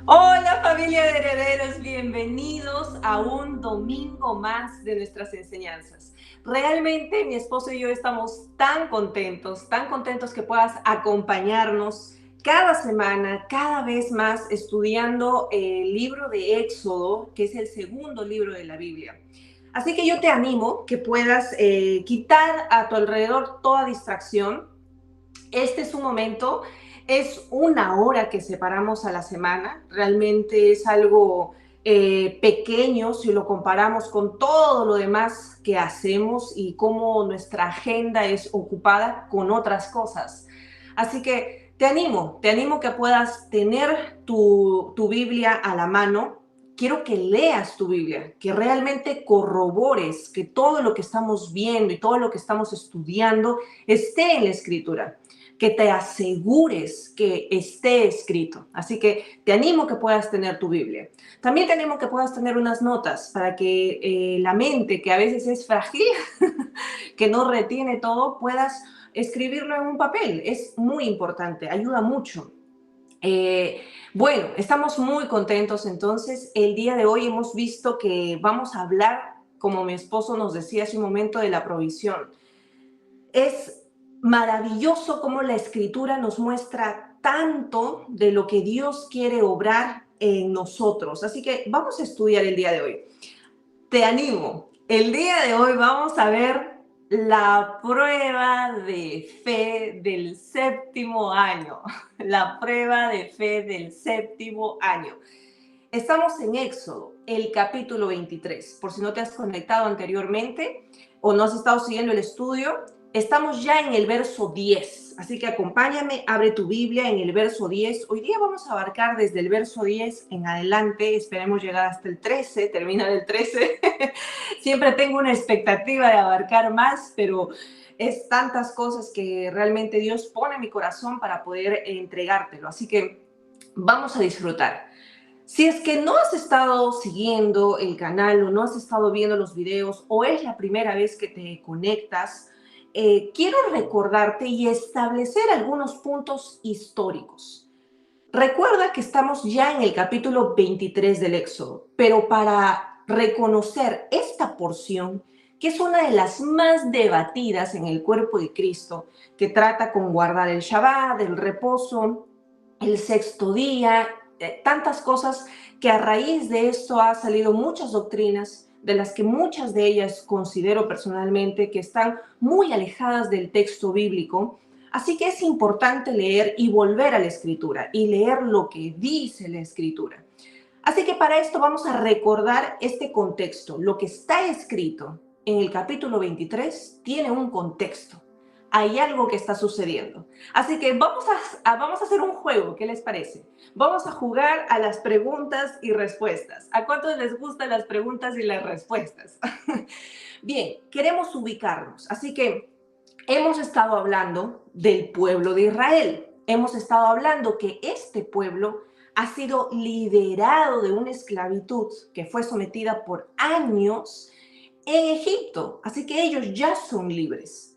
Hola familia de herederos, bienvenidos a un domingo más de nuestras enseñanzas. Realmente mi esposo y yo estamos tan contentos que puedas acompañarnos cada semana, cada vez más estudiando el libro de Éxodo, que es el segundo libro de la Biblia. Así que yo te animo que puedas quitar a tu alrededor toda distracción. Este es un momento, es una hora que separamos a la semana, realmente es algo pequeño si lo comparamos con todo lo demás que hacemos y cómo nuestra agenda es ocupada con otras cosas. Así que te animo que puedas tener tu Biblia a la mano. Quiero que leas tu Biblia, que realmente corrobores que todo lo que estamos viendo y todo lo que estamos estudiando esté en la Escritura, que te asegures que esté escrito. Así que te animo que puedas tener tu Biblia. También te animo que puedas tener unas notas para que la mente, que a veces es frágil, que no retiene todo, puedas escribirlo en un papel. Es muy importante, ayuda mucho. Bueno, estamos muy contentos. Entonces, el día de hoy hemos visto que vamos a hablar, como mi esposo nos decía hace un momento, de la provisión. Es maravilloso cómo la Escritura nos muestra tanto de lo que Dios quiere obrar en nosotros. Así que vamos a estudiar el día de hoy. Te animo. El día de hoy vamos a ver la prueba de fe del séptimo año. La prueba de fe del séptimo año. Estamos en Éxodo, el capítulo 23. Por si no te has conectado anteriormente o no has estado siguiendo el estudio, estamos ya en el verso 10. Así que acompáñame, abre tu Biblia en el verso 10. Hoy día vamos a abarcar desde el verso 10 en adelante. Esperemos llegar hasta el 13, terminar el 13. Siempre tengo una expectativa de abarcar más, pero es tantas cosas que realmente Dios pone en mi corazón para poder entregártelo. Así que vamos a disfrutar. Si es que no has estado siguiendo el canal o no has estado viendo los videos o es la primera vez que te conectas, quiero recordarte y establecer algunos puntos históricos. Recuerda que estamos ya en el capítulo 23 del Éxodo, pero para reconocer esta porción, que es una de las más debatidas en el cuerpo de Cristo, que trata con guardar el Shabbat, el reposo, el sexto día, tantas cosas que a raíz de esto ha salido muchas doctrinas, de las que muchas de ellas considero personalmente que están muy alejadas del texto bíblico. Así que es importante leer y volver a la Escritura y leer lo que dice la Escritura. Así que para esto vamos a recordar este contexto. Lo que está escrito en el capítulo 23 tiene un contexto. Hay algo que está sucediendo. Así que vamos a hacer un juego. ¿Qué les parece? Vamos a jugar a las preguntas y respuestas. ¿A cuántos les gustan las preguntas y las respuestas? Bien, queremos ubicarnos. Así que hemos estado hablando del pueblo de Israel. Hemos estado hablando que este pueblo ha sido liberado de una esclavitud que fue sometida por años en Egipto. Así que ellos ya son libres.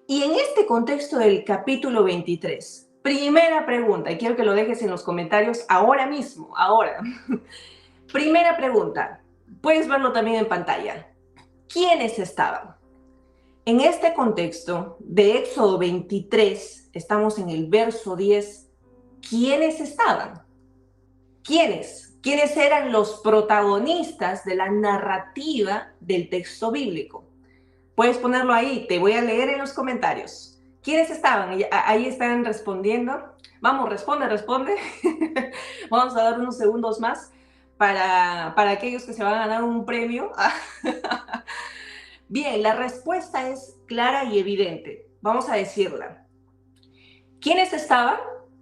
Y en este contexto del capítulo 23, primera pregunta, y quiero que lo dejes en los comentarios ahora mismo, ahora. Primera pregunta, puedes verlo también en pantalla. ¿Quiénes estaban? En este contexto de Éxodo 23, estamos en el verso 10, ¿quiénes estaban? ¿Quiénes? ¿Quiénes eran los protagonistas de la narrativa del texto bíblico? Puedes ponerlo ahí, te voy a leer en los comentarios. ¿Quiénes estaban? Ahí están respondiendo. Vamos, responde. Vamos a dar unos segundos más para aquellos que se van a ganar un premio. Bien, la respuesta es clara y evidente. Vamos a decirla. ¿Quiénes estaban?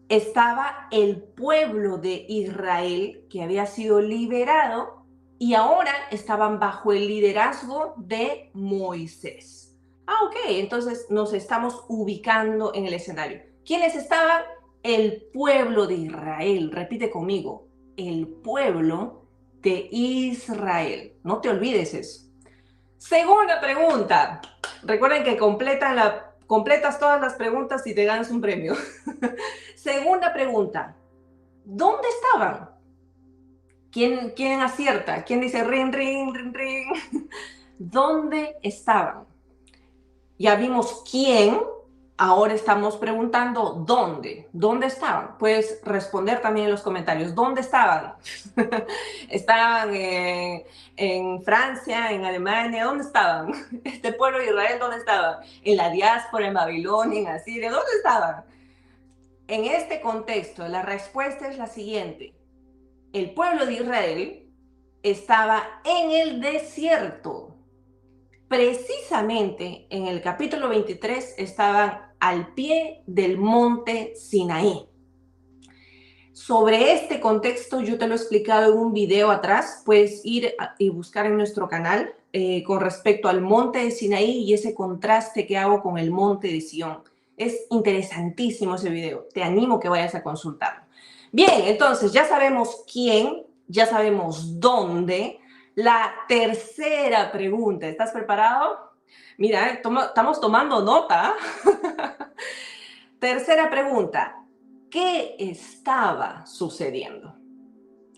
Estaba el pueblo de Israel que había sido liberado y ahora estaban bajo el liderazgo de Moisés. Ok, entonces nos estamos ubicando en el escenario. ¿Quiénes estaban? El pueblo de Israel. Repite conmigo, el pueblo de Israel. No te olvides eso. Segunda pregunta. Recuerden que completas todas las preguntas y te ganas un premio. Segunda pregunta. ¿Dónde estaban? ¿Quién acierta? ¿Quién dice ring, ring, ring, ring? ¿Dónde estaban? Ya vimos quién, ahora estamos preguntando dónde. ¿Dónde estaban? Puedes responder también en los comentarios. ¿Dónde estaban? ¿Estaban en Francia, en Alemania? ¿Dónde estaban? Este pueblo de Israel, ¿dónde estaba? En la diáspora, en Babilonia, en Asiria, ¿dónde estaban? En este contexto, la respuesta es la siguiente. El pueblo de Israel estaba en el desierto. Precisamente en el capítulo 23 estaban al pie del monte Sinaí. Sobre este contexto yo te lo he explicado en un video atrás, puedes ir y buscar en nuestro canal con respecto al monte de Sinaí y ese contraste que hago con el monte de Sión. Es interesantísimo ese video, te animo que vayas a consultarlo. Bien, entonces ya sabemos quién, ya sabemos dónde. La tercera pregunta, ¿estás preparado? Mira, estamos tomando nota. Tercera pregunta, ¿qué estaba sucediendo?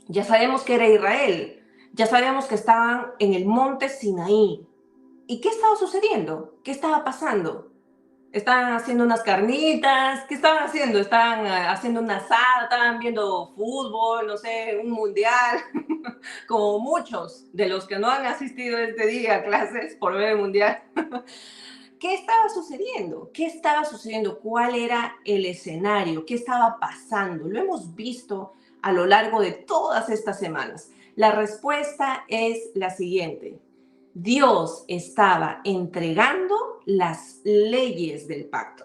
Ya sabemos que era Israel, ya sabíamos que estaban en el monte Sinaí. ¿Y qué estaba sucediendo? ¿Qué estaba pasando? ¿Estaban haciendo unas carnitas? ¿Qué estaban haciendo? ¿Estaban haciendo una asada? ¿Estaban viendo fútbol? No sé, un mundial. Como muchos de los que no han asistido este día a clases por ver el mundial. ¿Qué estaba sucediendo? ¿Qué estaba sucediendo? ¿Cuál era el escenario? ¿Qué estaba pasando? Lo hemos visto a lo largo de todas estas semanas. La respuesta es la siguiente. Dios estaba entregando las leyes del pacto.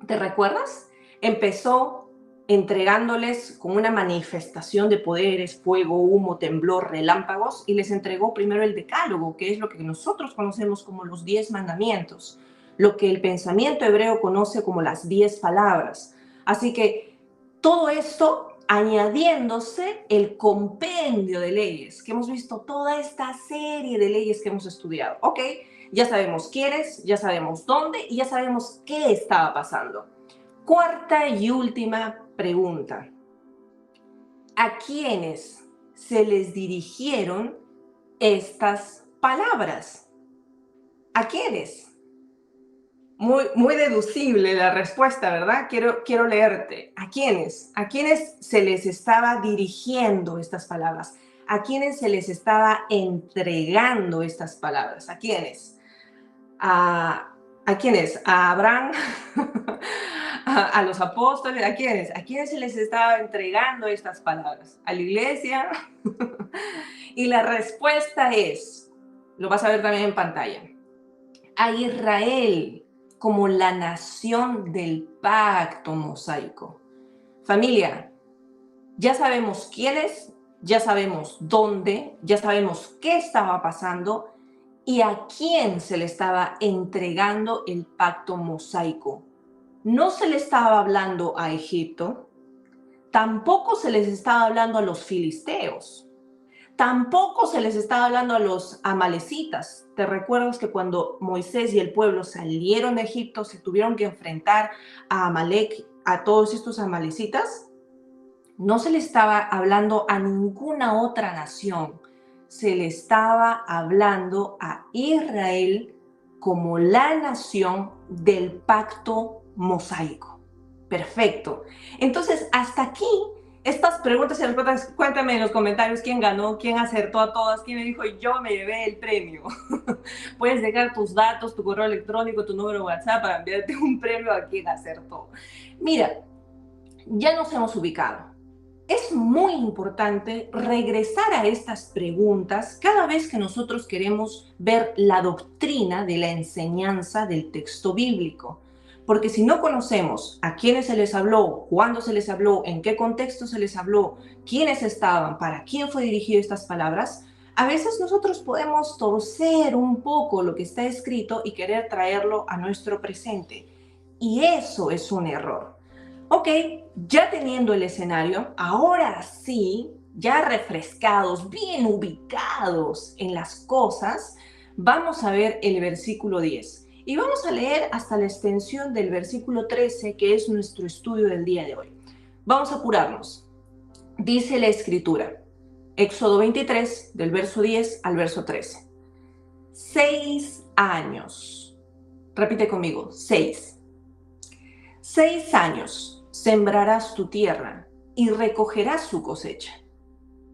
¿Te recuerdas? Empezó entregándoles con una manifestación de poderes, fuego, humo, temblor, relámpagos, y les entregó primero el decálogo, que es lo que nosotros conocemos como los 10 mandamientos, lo que el pensamiento hebreo conoce como las 10 palabras. Así que todo esto añadiéndose el compendio de leyes, que hemos visto toda esta serie de leyes que hemos estudiado. Ok, ya sabemos quiénes, ya sabemos dónde y ya sabemos qué estaba pasando. Cuarta y última pregunta. ¿A quiénes se les dirigieron estas palabras? ¿A quiénes? Muy deducible la respuesta, ¿verdad? Quiero leerte. ¿A quiénes? ¿A quiénes se les estaba dirigiendo estas palabras? ¿A quiénes se les estaba entregando estas palabras? ¿A quiénes? ¿A quiénes? ¿A Abraham? ¿A los apóstoles? ¿A quiénes? ¿A quiénes se les estaba entregando estas palabras? ¿A la iglesia? Y la respuesta es, lo vas a ver también en pantalla, a Israel como la nación del pacto mosaico. Familia, ya sabemos quiénes, ya sabemos dónde, ya sabemos qué estaba pasando y a quién se le estaba entregando el pacto mosaico. No se le estaba hablando a Egipto, tampoco se les estaba hablando a los filisteos, tampoco se les estaba hablando a los amalecitas. ¿Te recuerdas que cuando Moisés y el pueblo salieron de Egipto se tuvieron que enfrentar a Amalek, a todos estos amalecitas? No se le estaba hablando a ninguna otra nación, se le estaba hablando a Israel como la nación del pacto mosaico. Perfecto. Entonces, hasta aquí, estas preguntas y respuestas, cuéntame en los comentarios quién ganó, quién acertó a todas, quién me dijo yo me llevé el premio. Puedes dejar tus datos, tu correo electrónico, tu número de WhatsApp para enviarte un premio a quien acertó. Mira, ya nos hemos ubicado. Es muy importante regresar a estas preguntas cada vez que nosotros queremos ver la doctrina de la enseñanza del texto bíblico. Porque si no conocemos a quiénes se les habló, cuándo se les habló, en qué contexto se les habló, quiénes estaban, para quién fue dirigido estas palabras, a veces nosotros podemos torcer un poco lo que está escrito y querer traerlo a nuestro presente. Y eso es un error. Ok, ya teniendo el escenario, ahora sí, ya refrescados, bien ubicados en las cosas, vamos a ver el versículo 10. Y vamos a leer hasta la extensión del versículo 13, que es nuestro estudio del día de hoy. Vamos a apurarnos. Dice la Escritura, Éxodo 23, del verso 10 al verso 13. 6 años. Repite conmigo, 6. 6 años sembrarás tu tierra y recogerás su cosecha.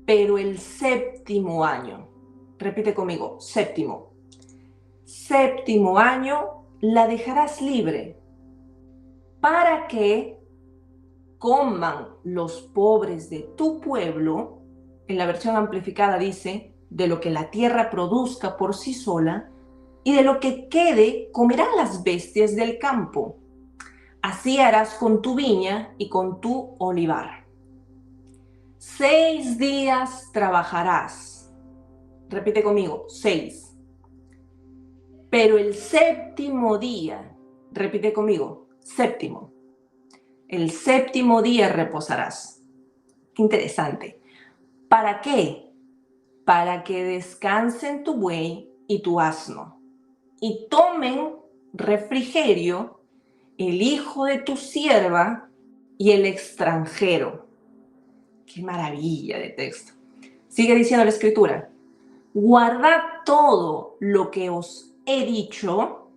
Pero el séptimo año, repite conmigo, séptimo año la dejarás libre para que coman los pobres de tu pueblo. En la versión amplificada dice, de lo que la tierra produzca por sí sola, y de lo que quede comerán las bestias del campo. Así harás con tu viña y con tu olivar. 6 días trabajarás. Repite conmigo, 6. Pero el séptimo día, repite conmigo, séptimo. El séptimo día reposarás. Qué interesante. ¿Para qué? Para que descansen tu buey y tu asno, y tomen refrigerio el hijo de tu sierva y el extranjero. Qué maravilla de texto. Sigue diciendo la escritura. Guardad todo lo que os he dicho,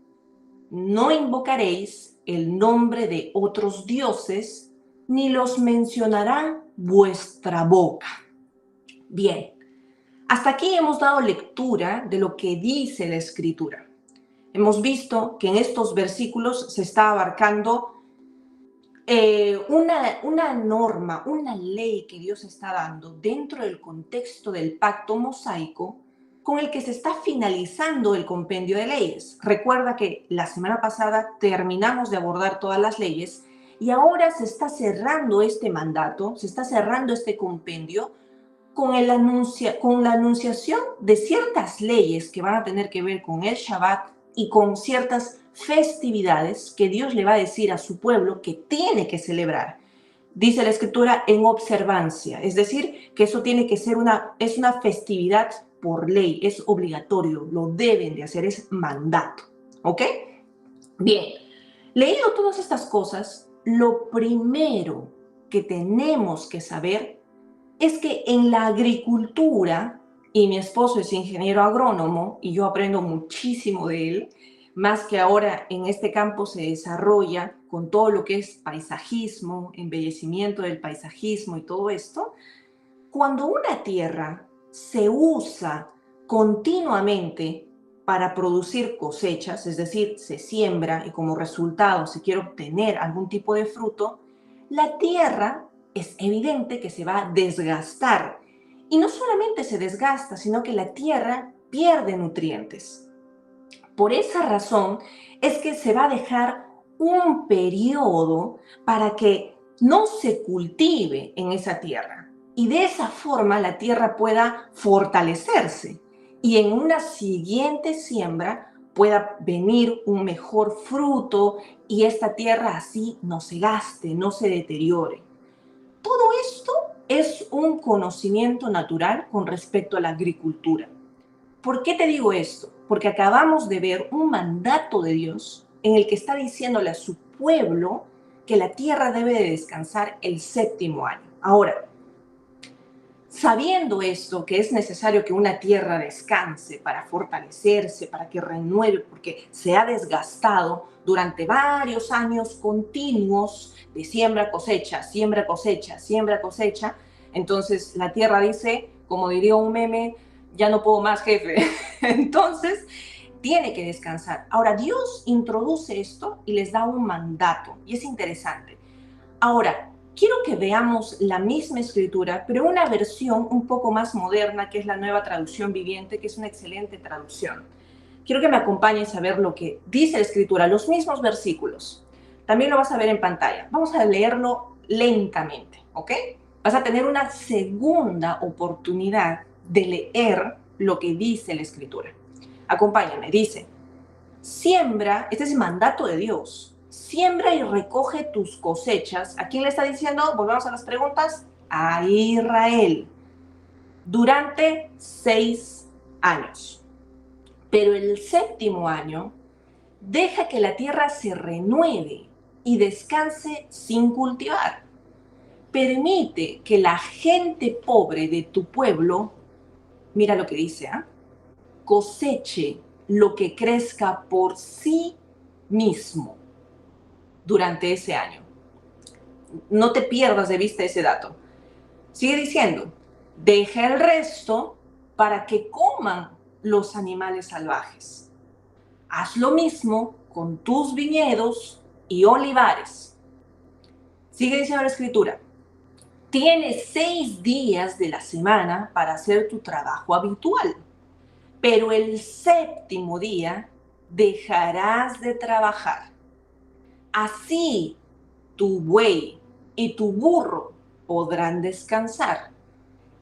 no invocaréis el nombre de otros dioses, ni los mencionará vuestra boca. Bien, hasta aquí hemos dado lectura de lo que dice la escritura. Hemos visto que en estos versículos se está abarcando una norma, una ley que Dios está dando dentro del contexto del pacto mosaico con el que se está finalizando el compendio de leyes. Recuerda que la semana pasada terminamos de abordar todas las leyes y ahora se está cerrando este mandato, se está cerrando este compendio con la anunciación de ciertas leyes que van a tener que ver con el Shabbat y con ciertas festividades que Dios le va a decir a su pueblo que tiene que celebrar. Dice la escritura en observancia, es decir, que eso tiene que ser una festividad por ley, es obligatorio, lo deben de hacer, es mandato, ¿ok? Bien, leído todas estas cosas, lo primero que tenemos que saber es que en la agricultura, y mi esposo es ingeniero agrónomo y yo aprendo muchísimo de él, más que ahora en este campo se desarrolla con todo lo que es paisajismo, embellecimiento del paisajismo y todo esto. Cuando una tierra se usa continuamente para producir cosechas, es decir, se siembra y como resultado se quiere obtener algún tipo de fruto, la tierra es evidente que se va a desgastar. Y no solamente se desgasta, sino que la tierra pierde nutrientes. Por esa razón es que se va a dejar un periodo para que no se cultive en esa tierra. Y de esa forma la tierra pueda fortalecerse y en una siguiente siembra pueda venir un mejor fruto y esta tierra así no se gaste, no se deteriore. Todo esto es un conocimiento natural con respecto a la agricultura. ¿Por qué te digo esto? Porque acabamos de ver un mandato de Dios en el que está diciéndole a su pueblo que la tierra debe de descansar el séptimo año. Ahora, sabiendo esto, que es necesario que una tierra descanse para fortalecerse, para que renueve, porque se ha desgastado durante varios años continuos de siembra, cosecha, siembra, cosecha, siembra, cosecha, entonces la tierra dice, como diría un meme, ya no puedo más, jefe. Entonces, tiene que descansar. Ahora, Dios introduce esto y les da un mandato, y es interesante. Ahora, quiero que veamos la misma escritura, pero una versión un poco más moderna, que es la Nueva Traducción Viviente, que es una excelente traducción. Quiero que me acompañes a ver lo que dice la escritura, los mismos versículos. También lo vas a ver en pantalla. Vamos a leerlo lentamente, ¿ok? Vas a tener una segunda oportunidad de leer lo que dice la escritura. Acompáñame, dice, siembra, este es el mandato de Dios, siembra y recoge tus cosechas. ¿A quién le está diciendo? Volvamos a las preguntas. A Israel. Durante 6 años. Pero el séptimo año, deja que la tierra se renueve y descanse sin cultivar. permite que la gente pobre de tu pueblo, mira lo que dice, coseche lo que crezca por sí mismo durante ese año. No te pierdas de vista ese dato. Sigue diciendo, deja el resto para que coman los animales salvajes. Haz lo mismo con tus viñedos y olivares. Sigue diciendo la escritura, tienes 6 días de la semana para hacer tu trabajo habitual, pero el séptimo día dejarás de trabajar. Así tu buey y tu burro podrán descansar,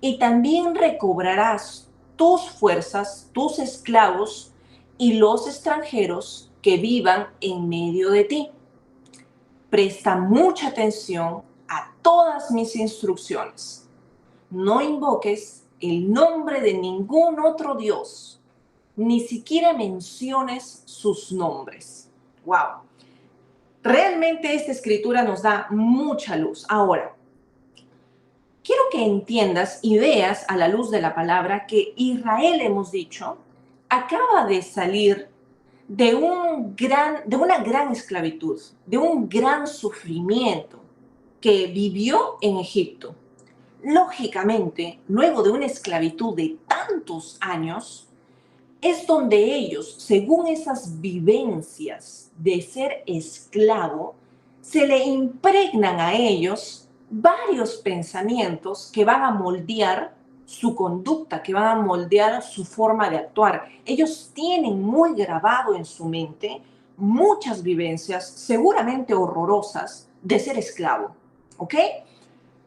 y también recobrarás tus fuerzas, tus esclavos y los extranjeros que vivan en medio de ti. Presta mucha atención a todas mis instrucciones. No invoques el nombre de ningún otro Dios, ni siquiera menciones sus nombres. ¡Wow! Realmente esta escritura nos da mucha luz. Ahora, quiero que entiendas y veas a la luz de la palabra que Israel, hemos dicho, acaba de salir de una gran esclavitud, de un gran sufrimiento que vivió en Egipto. Lógicamente, luego de una esclavitud de tantos años, es donde ellos, según esas vivencias de ser esclavo, se le impregnan a ellos varios pensamientos que van a moldear su conducta, que van a moldear su forma de actuar. Ellos tienen muy grabado en su mente muchas vivencias, seguramente horrorosas, de ser esclavo, ¿ok?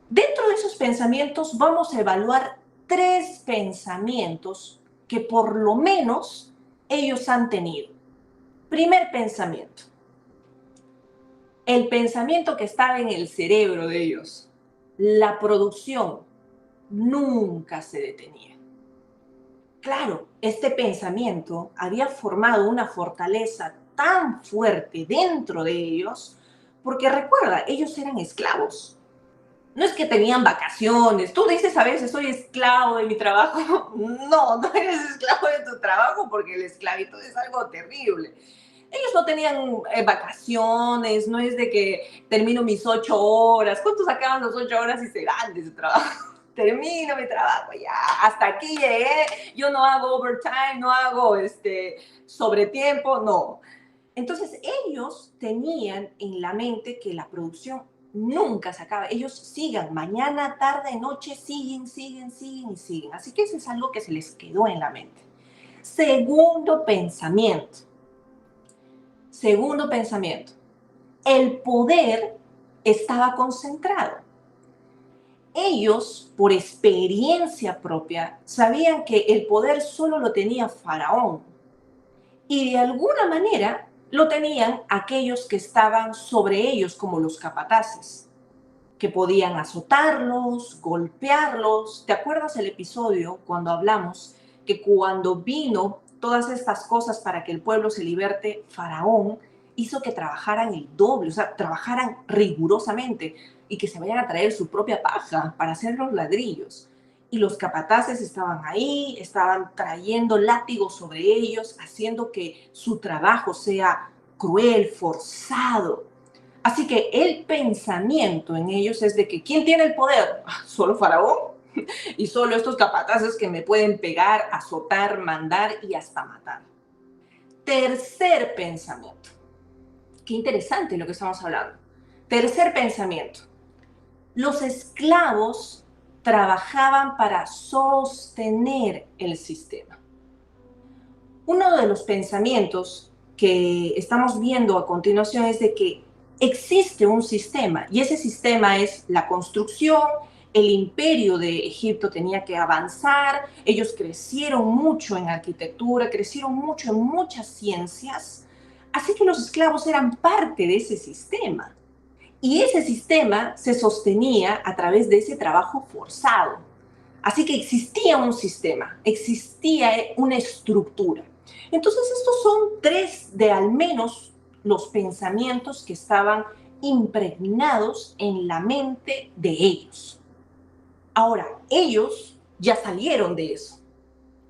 Dentro de esos pensamientos vamos a evaluar 3 pensamientos que por lo menos ellos han tenido. Primer pensamiento. El pensamiento que estaba en el cerebro de ellos. La producción nunca se detenía. Claro, este pensamiento había formado una fortaleza tan fuerte dentro de ellos, porque recuerda, ellos eran esclavos. No es que tenían vacaciones. Tú dices a veces, soy esclavo de mi trabajo. No, no eres esclavo de tu trabajo porque la esclavitud es algo terrible. Ellos no tenían vacaciones, no es de que termino mis 8 horas. ¿Cuántos acaban las 8 horas y se van de su trabajo? Termino mi trabajo, ya, hasta aquí llegué. Yo no hago overtime, no hago sobretiempo, no. Entonces ellos tenían en la mente que la producción nunca se acaba. Ellos sigan, mañana, tarde, noche, siguen. Así que eso es algo que se les quedó en la mente. Segundo pensamiento. El poder estaba concentrado. Ellos, por experiencia propia, sabían que el poder solo lo tenía Faraón. Y de alguna manera lo tenían aquellos que estaban sobre ellos, como los capataces, que podían azotarlos, golpearlos. ¿Te acuerdas el episodio cuando hablamos que cuando vino todas estas cosas para que el pueblo se liberte, Faraón hizo que trabajaran el doble, o sea, trabajaran rigurosamente y que se vayan a traer su propia paja para hacer los ladrillos? Y los capataces estaban ahí, estaban trayendo látigos sobre ellos, haciendo que su trabajo sea cruel, forzado. Así que el pensamiento en ellos es de que ¿quién tiene el poder? Solo Faraón y solo estos capataces que me pueden pegar, azotar, mandar y hasta matar. Tercer pensamiento. Qué interesante lo que estamos hablando. Tercer pensamiento. Los esclavos trabajaban para sostener el sistema. Uno de los pensamientos que estamos viendo a continuación es de que existe un sistema y ese sistema es la construcción. El imperio de Egipto tenía que avanzar, ellos crecieron mucho en arquitectura, crecieron mucho en muchas ciencias, así que los esclavos eran parte de ese sistema. Y ese sistema se sostenía a través de ese trabajo forzado. Así que existía un sistema, existía una estructura. Entonces estos son 3 de al menos los pensamientos que estaban impregnados en la mente de ellos. Ahora, ellos ya salieron de eso.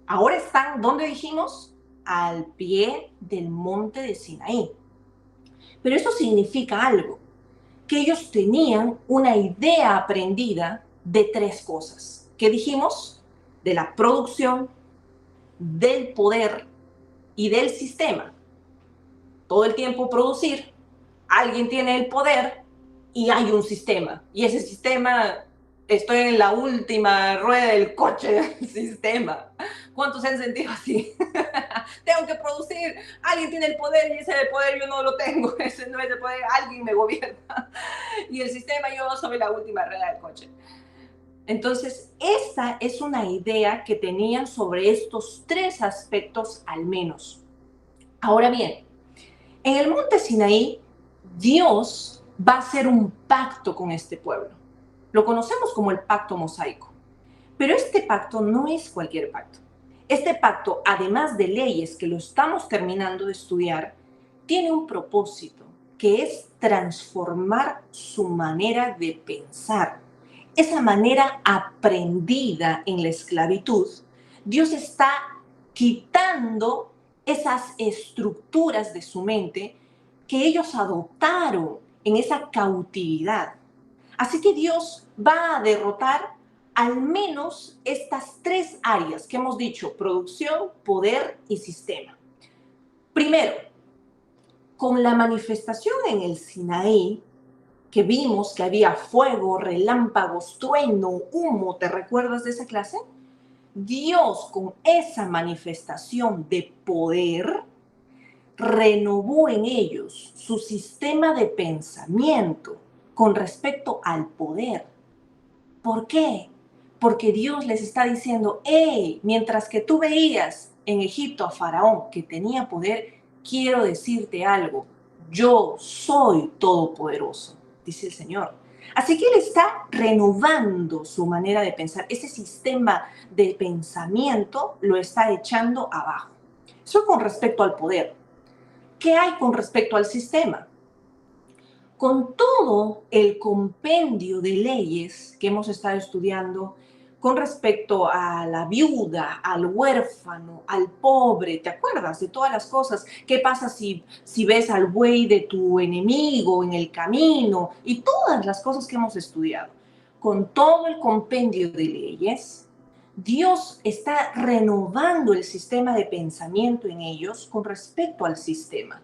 Ahora están, ¿dónde dijimos? Al pie del monte de Sinaí. Pero eso significa algo, que ellos tenían una idea aprendida de tres cosas. ¿Qué dijimos? De la producción, del poder y del sistema. Todo el tiempo producir, alguien tiene el poder y hay un sistema. Y ese sistema, estoy en la última rueda del coche del sistema. ¿Cuántos se han sentido así? Tengo que producir, alguien tiene el poder y ese poder yo no lo tengo. Ese no es el poder, alguien me gobierna. Y el sistema, yo soy la última rueda del coche. Entonces, esa es una idea que tenían sobre estos tres aspectos al menos. Ahora bien, en el monte Sinaí, Dios va a hacer un pacto con este pueblo. Lo conocemos como el pacto mosaico. Pero este pacto no es cualquier pacto. Este pacto, además de leyes que lo estamos terminando de estudiar, tiene un propósito, que es transformar su manera de pensar. Esa manera aprendida en la esclavitud, Dios está quitando esas estructuras de su mente que ellos adoptaron en esa cautividad. Así que Dios va a derrotar al menos estas tres áreas que hemos dicho: producción, poder y sistema. Primero, con la manifestación en el Sinaí, que vimos que había fuego, relámpagos, trueno, humo, ¿te recuerdas de esa clase? Dios, con esa manifestación de poder, renovó en ellos su sistema de pensamiento con respecto al poder. ¿Por qué? Porque Dios les está diciendo: hey, mientras que tú veías en Egipto a Faraón que tenía poder, quiero decirte algo, yo soy todopoderoso, dice el Señor. Así que Él está renovando su manera de pensar. Ese sistema de pensamiento lo está echando abajo. Eso con respecto al poder. ¿Qué hay con respecto al sistema? Con todo el compendio de leyes que hemos estado estudiando con respecto a la viuda, al huérfano, al pobre, ¿te acuerdas de todas las cosas? ¿Qué pasa si ves al buey de tu enemigo en el camino? Y todas las cosas que hemos estudiado. Con todo el compendio de leyes, Dios está renovando el sistema de pensamiento en ellos con respecto al sistema.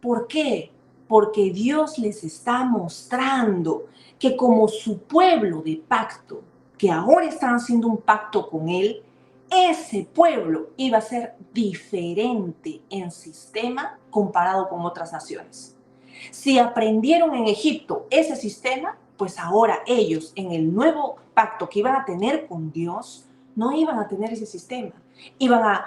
¿Por qué? Porque Dios les está mostrando que como su pueblo de pacto, que ahora están haciendo un pacto con Él, ese pueblo iba a ser diferente en sistema comparado con otras naciones. Si aprendieron en Egipto ese sistema, pues ahora ellos en el nuevo pacto que iban a tener con Dios, no iban a tener ese sistema. Iban a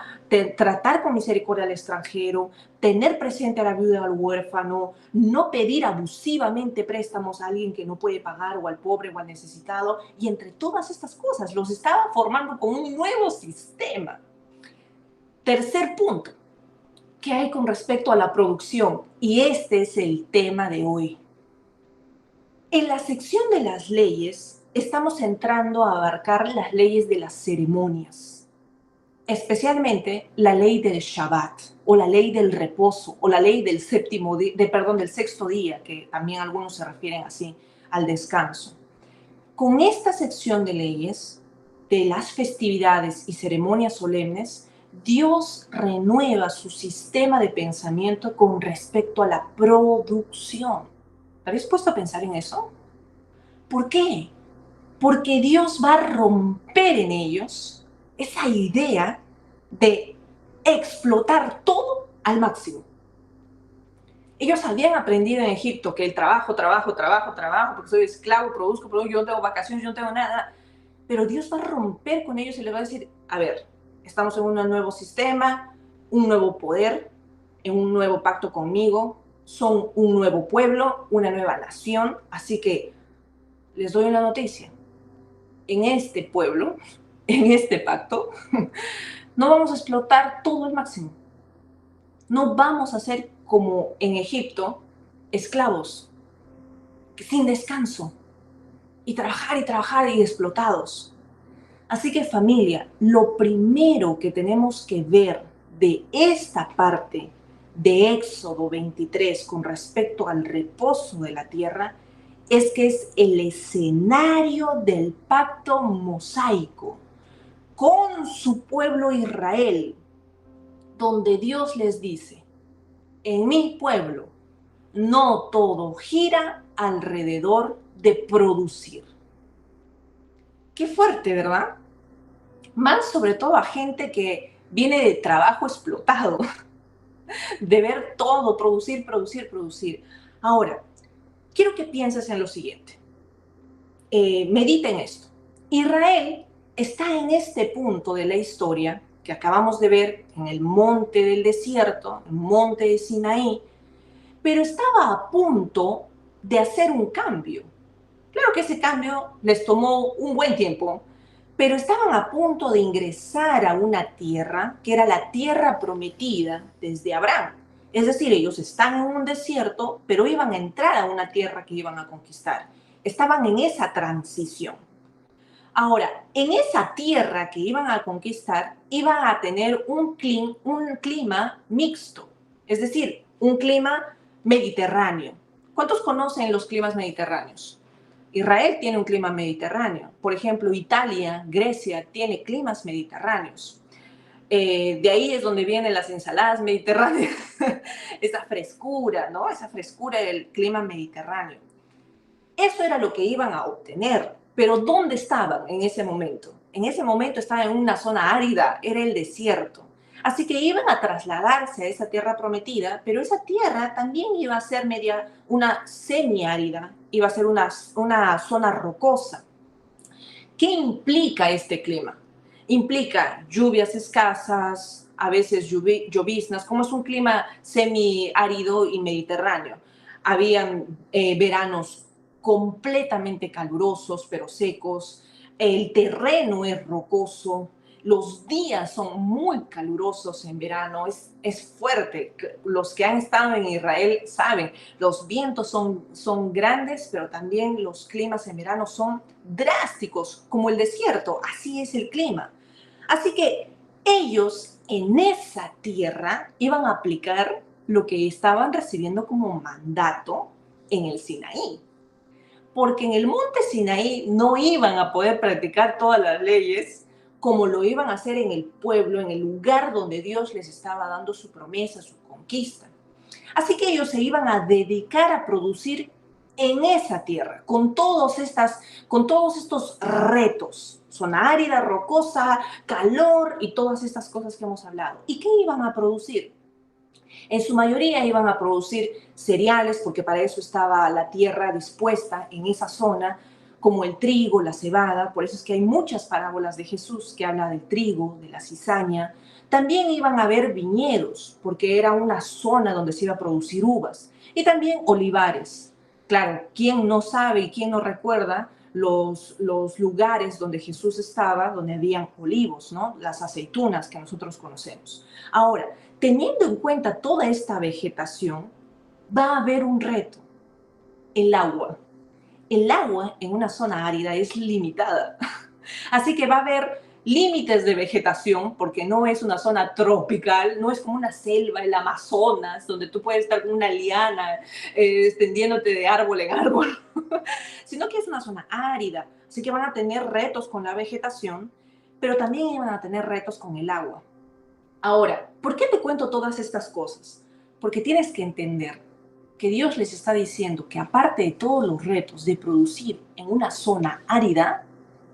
tratar con misericordia al extranjero, tener presente a la viuda y al huérfano, no pedir abusivamente préstamos a alguien que no puede pagar, o al pobre o al necesitado. Y entre todas estas cosas los estaba formando con un nuevo sistema. Tercer punto, ¿qué hay con respecto a la producción? Y este es el tema de hoy. En la sección de las leyes estamos entrando a abarcar las leyes de las ceremonias, especialmente la ley del Shabbat, o la ley del reposo, o la ley del del sexto día, que también algunos se refieren así, al descanso. Con esta sección de leyes, de las festividades y ceremonias solemnes, Dios renueva su sistema de pensamiento con respecto a la producción. ¿Te habéis puesto a pensar en eso? ¿Por qué? Porque Dios va a romper en ellos esa idea de explotar todo al máximo. Ellos habían aprendido en Egipto que el trabajo, porque soy esclavo, produzco, yo no tengo vacaciones, yo no tengo nada. Pero Dios va a romper con ellos y les va a decir: a ver, estamos en un nuevo sistema, un nuevo poder, en un nuevo pacto conmigo, son un nuevo pueblo, una nueva nación, así que les doy una noticia. En este pueblo, en este pacto, no vamos a explotar todo al máximo. No vamos a ser como en Egipto, esclavos. sin descanso, y trabajar y explotados. Así que familia, lo primero que tenemos que ver de esta parte de Éxodo 23 con respecto al reposo de la tierra es que es el escenario del pacto mosaico con su pueblo Israel, donde Dios les dice, en mi pueblo no todo gira alrededor de producir. Qué fuerte, ¿verdad? Más sobre todo a gente que viene de trabajo explotado, de ver todo, producir, producir, producir. Ahora, quiero que pienses en lo siguiente. Medita en esto. Israel está en este punto de la historia que acabamos de ver en el monte del desierto, el monte de Sinaí, pero estaba a punto de hacer un cambio. Claro que ese cambio les tomó un buen tiempo, pero estaban a punto de ingresar a una tierra que era la tierra prometida desde Abraham. Es decir, ellos están en un desierto, pero iban a entrar a una tierra que iban a conquistar. Estaban en esa transición. Ahora, en esa tierra que iban a conquistar, iban a tener un clima mixto, es decir, un clima mediterráneo. ¿Cuántos conocen los climas mediterráneos? Israel tiene un clima mediterráneo. Por ejemplo, Italia, Grecia tiene climas mediterráneos. De ahí es donde vienen las ensaladas mediterráneas, esa frescura, ¿no? Esa frescura del clima mediterráneo. Eso era lo que iban a obtener. Pero ¿dónde estaban en ese momento? En ese momento estaban en una zona árida, era el desierto. Así que iban a trasladarse a esa tierra prometida, pero esa tierra también iba a ser una semiárida, iba a ser una zona rocosa. ¿Qué implica este clima? Implica lluvias escasas, a veces lloviznas, como es un clima semiárido y mediterráneo. Habían veranos completamente calurosos, pero secos. El terreno es rocoso. Los días son muy calurosos en verano, es fuerte. Los que han estado en Israel saben, los vientos son grandes, pero también los climas en verano son drásticos, como el desierto. Así es el clima. Así que ellos en esa tierra iban a aplicar lo que estaban recibiendo como mandato en el Sinaí. Porque en el monte Sinaí no iban a poder practicar todas las leyes como lo iban a hacer en el pueblo, en el lugar donde Dios les estaba dando su promesa, su conquista. Así que ellos se iban a dedicar a producir en esa tierra, con todos estos retos, zona árida, rocosa, calor y todas estas cosas que hemos hablado. ¿Y qué iban a producir? En su mayoría iban a producir cereales, porque para eso estaba la tierra dispuesta en esa zona, como el trigo, la cebada. Por eso es que hay muchas parábolas de Jesús que hablan del trigo, de la cizaña. También iban a haber viñedos, porque era una zona donde se iba a producir uvas. Y también olivares. Claro, ¿quién no sabe y quién no recuerda los lugares donde Jesús estaba, donde habían olivos, ¿no? Las aceitunas que nosotros conocemos. Ahora, teniendo en cuenta toda esta vegetación, va a haber un reto: el agua. El agua en una zona árida es limitada. Así que va a haber límites de vegetación, porque no es una zona tropical, no es como una selva, el Amazonas, donde tú puedes estar con una liana extendiéndote de árbol en árbol, sino que es una zona árida. Así que van a tener retos con la vegetación, pero también van a tener retos con el agua. Ahora, ¿por qué te cuento todas estas cosas? Porque tienes que entender que Dios les está diciendo que aparte de todos los retos de producir en una zona árida,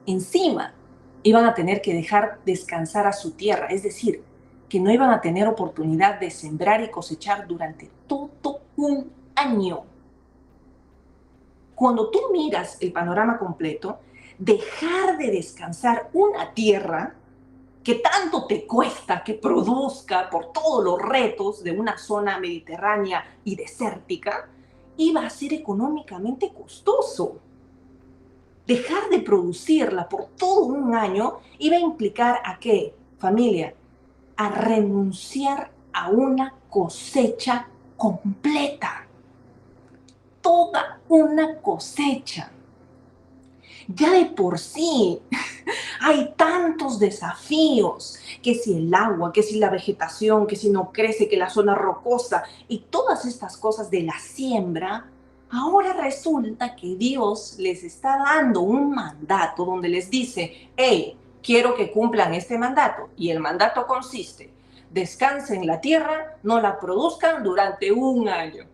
encima iban a tener que dejar descansar a su tierra, es decir, que no iban a tener oportunidad de sembrar y cosechar durante todo un año. Cuando tú miras el panorama completo, dejar de descansar una tierra que tanto te cuesta que produzca por todos los retos de una zona mediterránea y desértica, iba a ser económicamente costoso. Dejar de producirla por todo un año iba a implicar ¿a qué, familia? A renunciar a una cosecha completa. toda una cosecha. Ya de por sí hay tantos desafíos, que si el agua, que si la vegetación, que si no crece, que la zona rocosa y todas estas cosas de la siembra. Ahora resulta que Dios les está dando un mandato donde les dice, hey, quiero que cumplan este mandato. Y el mandato consiste, descansen la tierra, no la produzcan durante un año.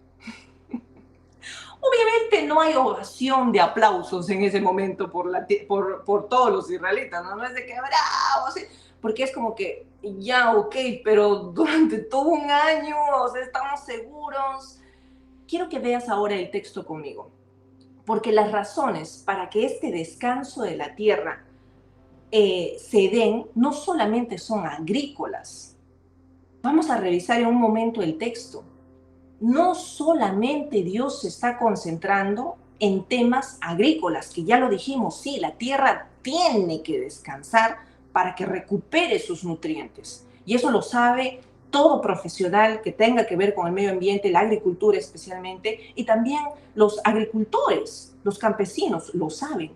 Obviamente no hay ovación de aplausos en ese momento por todos los israelitas, ¿no? No es de que bravo, ¿sí? Porque es como que ya, ok, pero durante todo un año, o sea, estamos seguros. Quiero que veas ahora el texto conmigo, porque las razones para que este descanso de la tierra se den no solamente son agrícolas. Vamos a revisar en un momento el texto. No solamente Dios se está concentrando en temas agrícolas, que ya lo dijimos, sí, la tierra tiene que descansar para que recupere sus nutrientes. Y eso lo sabe todo profesional que tenga que ver con el medio ambiente, la agricultura especialmente, y también los agricultores, los campesinos, lo saben.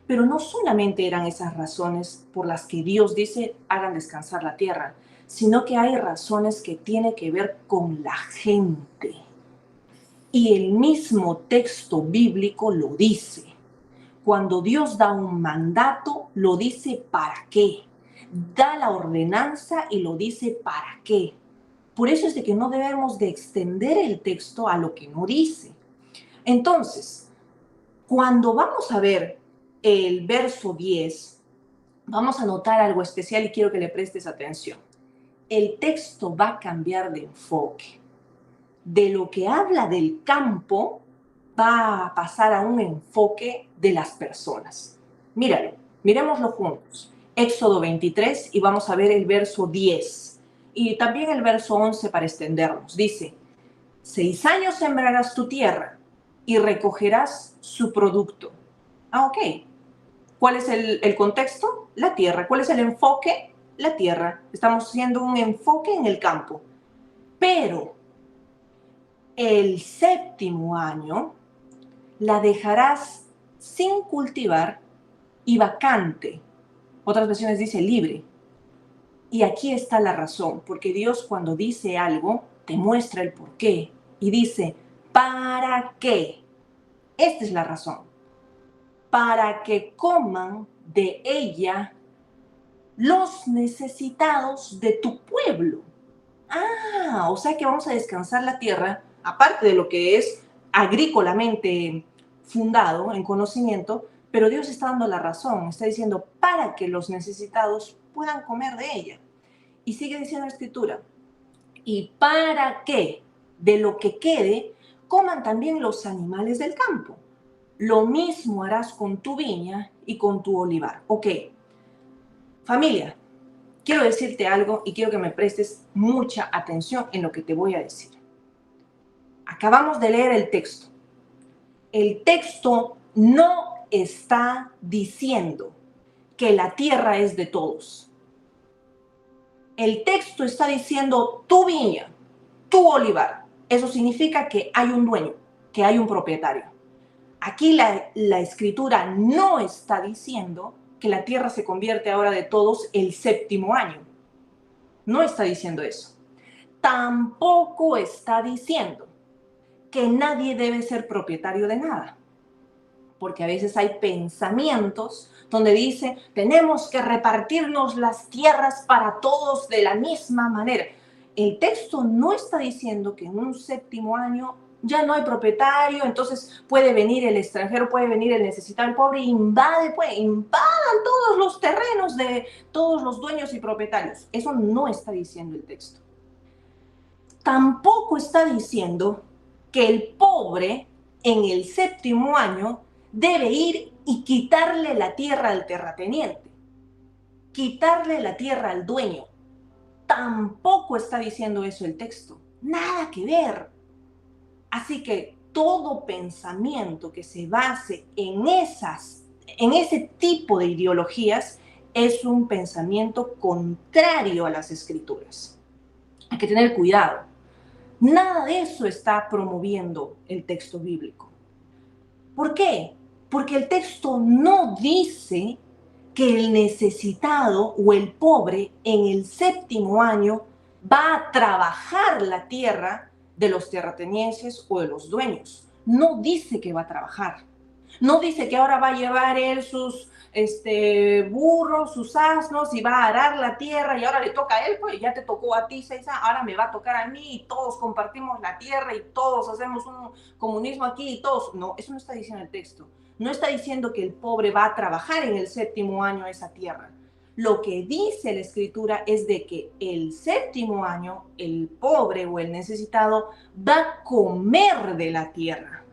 Pero no solamente eran esas razones por las que Dios dice, hagan descansar la tierra, sino que hay razones que tienen que ver con la gente. Y el mismo texto bíblico lo dice. Cuando Dios da un mandato, lo dice para qué. Da la ordenanza y lo dice para qué. Por eso es de que no debemos de extender el texto a lo que no dice. Entonces, cuando vamos a ver el verso 10, vamos a notar algo especial y quiero que le prestes atención. El texto va a cambiar de enfoque. De lo que habla del campo va a pasar a un enfoque de las personas. Míralo, miremoslo juntos. Éxodo 23 y vamos a ver el verso 10 y también el verso 11 para extendernos. Dice, 6 años sembrarás tu tierra y recogerás su producto. Ok. ¿Cuál es el contexto? La tierra. ¿Cuál es el enfoque? La tierra. Estamos haciendo un enfoque en el campo. Pero el 7º año la dejarás sin cultivar y vacante. Otras versiones dice libre. Y aquí está la razón, porque Dios cuando dice algo te muestra el porqué y dice, ¿para qué? Esta es la razón. Para que coman de ella los necesitados de tu pueblo. O sea que vamos a descansar la tierra, aparte de lo que es agrícolamente fundado en conocimiento, pero Dios está dando la razón, está diciendo para que los necesitados puedan comer de ella. Y sigue diciendo la escritura, y para que de lo que quede coman también los animales del campo. Lo mismo harás con tu viña y con tu olivar. Ok, familia, quiero decirte algo y quiero que me prestes mucha atención en lo que te voy a decir. Acabamos de leer el texto. El texto no está diciendo que la tierra es de todos. El texto está diciendo tu viña, tu olivar. Eso significa que hay un dueño, que hay un propietario. Aquí la escritura no está diciendo que la tierra se convierte ahora de todos el 7º año. No está diciendo eso. Tampoco está diciendo que nadie debe ser propietario de nada. Porque a veces hay pensamientos donde dice, tenemos que repartirnos las tierras para todos de la misma manera. El texto no está diciendo que en un 7º año ya no hay propietario, entonces puede venir el extranjero, puede venir el necesitado, el pobre, invadan todos los terrenos de todos los dueños y propietarios. Eso no está diciendo el texto. Tampoco está diciendo que el pobre en el 7º año debe ir y quitarle la tierra al terrateniente, quitarle la tierra al dueño. Tampoco está diciendo eso el texto. Nada que ver. Así que todo pensamiento que se base en ese tipo de ideologías es un pensamiento contrario a las escrituras. Hay que tener cuidado. Nada de eso está promoviendo el texto bíblico. ¿Por qué? Porque el texto no dice que el necesitado o el pobre en el séptimo año va a trabajar la tierra de los terratenienses o de los dueños. No dice que va a trabajar. No dice que ahora va a llevar él sus burros, sus asnos y va a arar la tierra y ahora le toca a él, pues ya te tocó a ti, César, ahora me va a tocar a mí y todos compartimos la tierra y todos hacemos un comunismo aquí y todos. No, eso no está diciendo el texto. No está diciendo que el pobre va a trabajar en el séptimo año esa tierra. Lo que dice la escritura es de que el séptimo año el pobre o el necesitado va a comer de la tierra,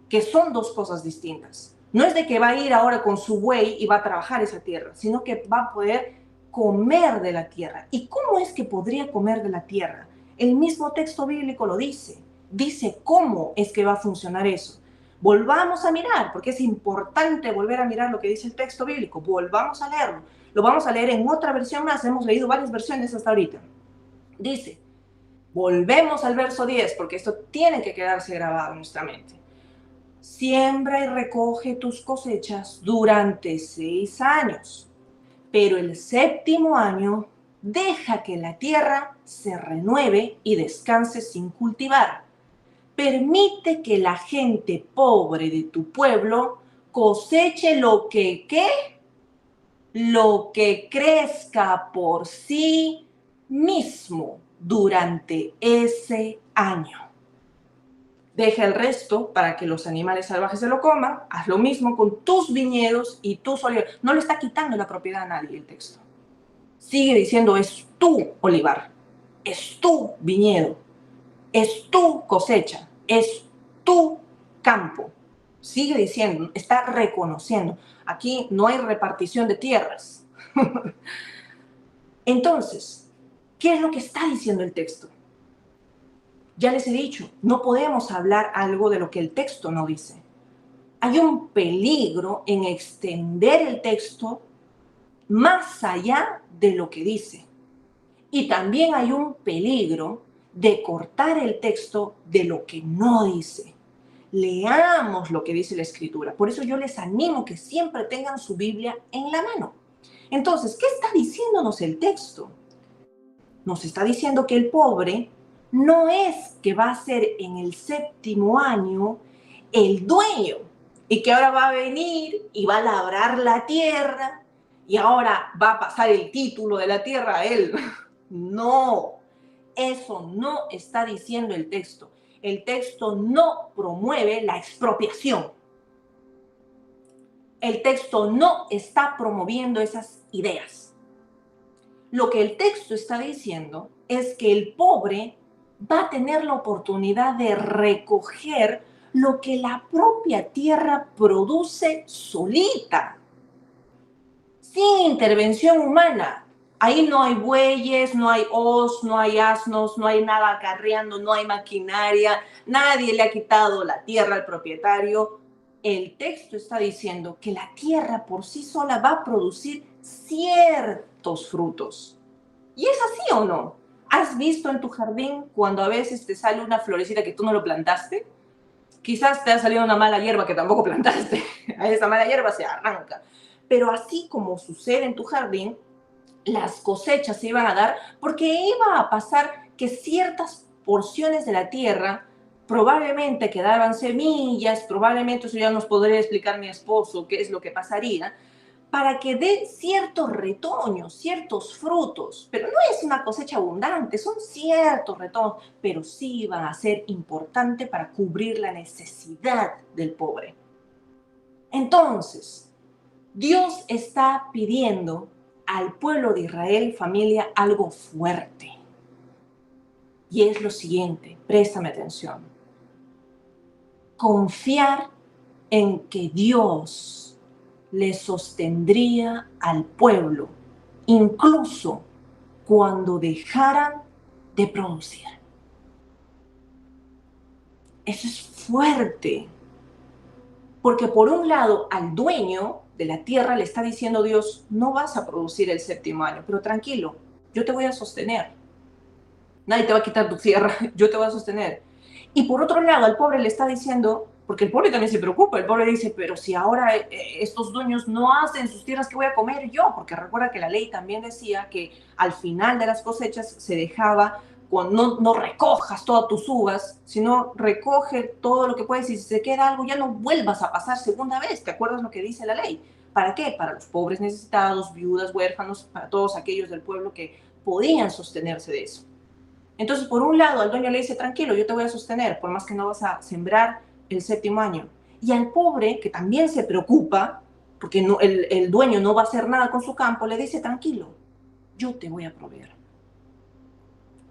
que son dos cosas distintas. No es de que va a ir ahora con su buey y va a trabajar esa tierra, sino que va a poder comer de la tierra. ¿Y cómo es que podría comer de la tierra? El mismo texto bíblico lo dice. Dice cómo es que va a funcionar eso. Volvamos a mirar, porque es importante volver a mirar lo que dice el texto bíblico. Volvamos a leerlo. Lo vamos a leer en otra versión más. Hemos leído varias versiones hasta ahorita. Dice, volvemos al verso 10, porque esto tiene que quedarse grabado en nuestra mente. Siembra y recoge tus cosechas durante 6 años, pero el séptimo año deja que la tierra se renueve y descanse sin cultivar. Permite que la gente pobre de tu pueblo coseche lo que, ¿qué? Lo que crezca por sí mismo durante ese año. Deja el resto para que los animales salvajes se lo coman. Haz lo mismo con tus viñedos y tus olivos. No le está quitando la propiedad a nadie el texto. Sigue diciendo, es tu olivar, es tu viñedo, es tu cosecha, es tu campo. Sigue diciendo, está reconociendo. Aquí no hay repartición de tierras. Entonces, ¿qué es lo que está diciendo el texto? Ya les he dicho, no podemos hablar algo de lo que el texto no dice. Hay un peligro en extender el texto más allá de lo que dice. Y también hay un peligro de cortar el texto de lo que no dice. Leamos lo que dice la Escritura. Por eso yo les animo que siempre tengan su Biblia en la mano. Entonces, ¿qué está diciéndonos el texto? Nos está diciendo que el pobre no es que va a ser en el séptimo año el dueño y que ahora va a venir y va a labrar la tierra y ahora va a pasar el título de la tierra a él. No, eso no está diciendo el texto. El texto no promueve la expropiación. El texto no está promoviendo esas ideas. Lo que el texto está diciendo es que el pobre va a tener la oportunidad de recoger lo que la propia tierra produce solita, sin intervención humana. Ahí no hay bueyes, no hay hoz, no hay asnos, no hay nada acarreando, no hay maquinaria, nadie le ha quitado la tierra al propietario. El texto está diciendo que la tierra por sí sola va a producir ciertos frutos. ¿Y es así o no? ¿Has visto en tu jardín cuando a veces te sale una florecita que tú no lo plantaste? Quizás te ha salido una mala hierba que tampoco plantaste. A esa mala hierba se arranca. Pero así como sucede en tu jardín, las cosechas se iban a dar porque iba a pasar que ciertas porciones de la tierra probablemente quedaban semillas, probablemente eso ya nos podría explicar mi esposo qué es lo que pasaría, para que dé ciertos retoños, ciertos frutos, pero no es una cosecha abundante, son ciertos retoños, pero sí van a ser importantes para cubrir la necesidad del pobre. Entonces, Dios está pidiendo al pueblo de Israel, familia, algo fuerte. Y es lo siguiente, préstame atención. Confiar en que Dios le sostendría al pueblo, incluso cuando dejaran de producir. Eso es fuerte, porque por un lado al dueño de la tierra le está diciendo Dios, no vas a producir el séptimo año, pero tranquilo, yo te voy a sostener. Nadie te va a quitar tu tierra, yo te voy a sostener. Y por otro lado al pobre le está diciendo, Porque el pobre también se preocupa, el pobre dice, pero si ahora estos dueños no hacen sus tierras, ¿qué voy a comer yo? Porque recuerda que la ley también decía que al final de las cosechas se dejaba, no recojas todas tus uvas, sino recoge todo lo que puedes y si se queda algo ya no vuelvas a pasar segunda vez, ¿te acuerdas lo que dice la ley? ¿Para qué? Para los pobres necesitados, viudas, huérfanos, para todos aquellos del pueblo que podían sostenerse de eso. Entonces, por un lado, al dueño le dice, tranquilo, yo te voy a sostener, por más que no vas a sembrar el séptimo año. Y al pobre, que también se preocupa, porque no, el dueño no va a hacer nada con su campo, le dice, tranquilo, yo te voy a proveer.